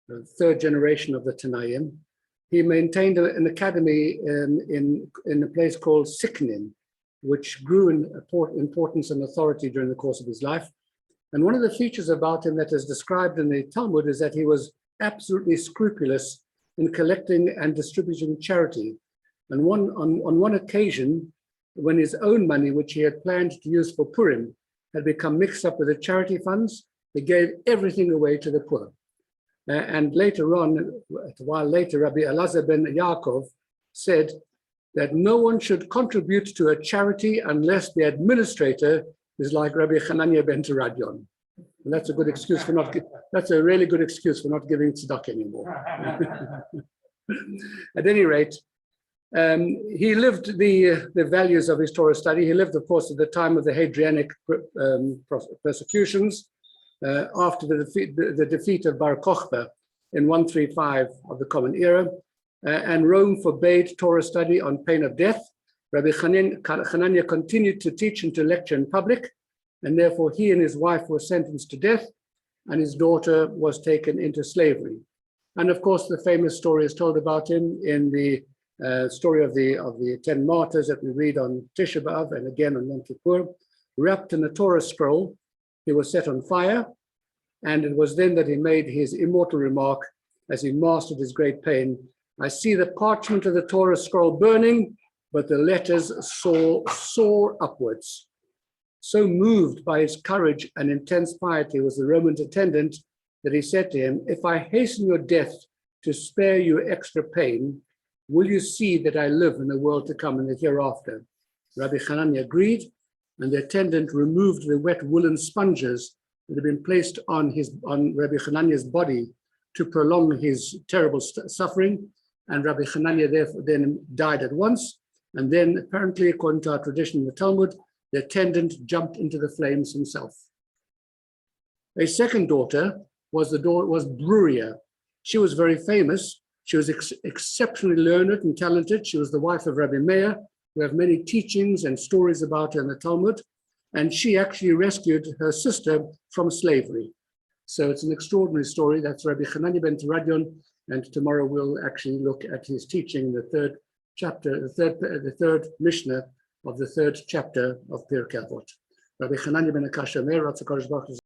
the third generation of the Tanaim. He maintained an academy in a place called Siknin, which grew in importance and authority during the course of his life. And one of the features about him that is described in the Talmud is that he was absolutely scrupulous in collecting and distributing charity. And on one occasion, when his own money, which he had planned to use for Purim, had become mixed up with the charity funds, he gave everything away to the poor. And later on, a while later, Rabbi Elazar ben Yaakov said that no one should contribute to a charity unless the administrator is like Rabbi Hanania ben Teradion. And that's a good excuse for not. That's a really good excuse for not giving tzedakah anymore. At any rate, he lived the values of his Torah study. He lived, of course, at the time of the Hadrianic persecutions, after the defeat of Bar Kokhba in 135 of the Common Era, and Rome forbade Torah study on pain of death. Rabbi Hanania continued to teach and to lecture in public, and therefore he and his wife were sentenced to death, and his daughter was taken into slavery. And of course, the famous story is told about him in the story of the 10 martyrs that we read on Tisha B'Av and again on Yom Kippur. Wrapped in a Torah scroll, he was set on fire, and it was then that he made his immortal remark as he mastered his great pain: "I see the parchment of the Torah scroll burning, but the letters soar upwards." So moved by his courage and intense piety was the Roman attendant that he said to him, "If I hasten your death to spare you extra pain, will you see that I live in the world to come and the hereafter?" Rabbi Hanania agreed, and the attendant removed the wet woolen sponges that had been placed on Rabbi Hanania's body to prolong his terrible suffering. And Rabbi Hanania then died at once. And then, apparently, according to our tradition in the Talmud, the attendant jumped into the flames himself. A second daughter was Bruria. She was very famous. She was exceptionally learned and talented. She was the wife of Rabbi Meir. We have many teachings and stories about her in the Talmud. And she actually rescued her sister from slavery. So it's an extraordinary story. That's Rabbi Hanania ben Teradion. And tomorrow we'll actually look at his teaching, the third chapter, the third Mishnah of the third chapter of Pirkei Avot. Rabbi Hanania ben Akasha Meir,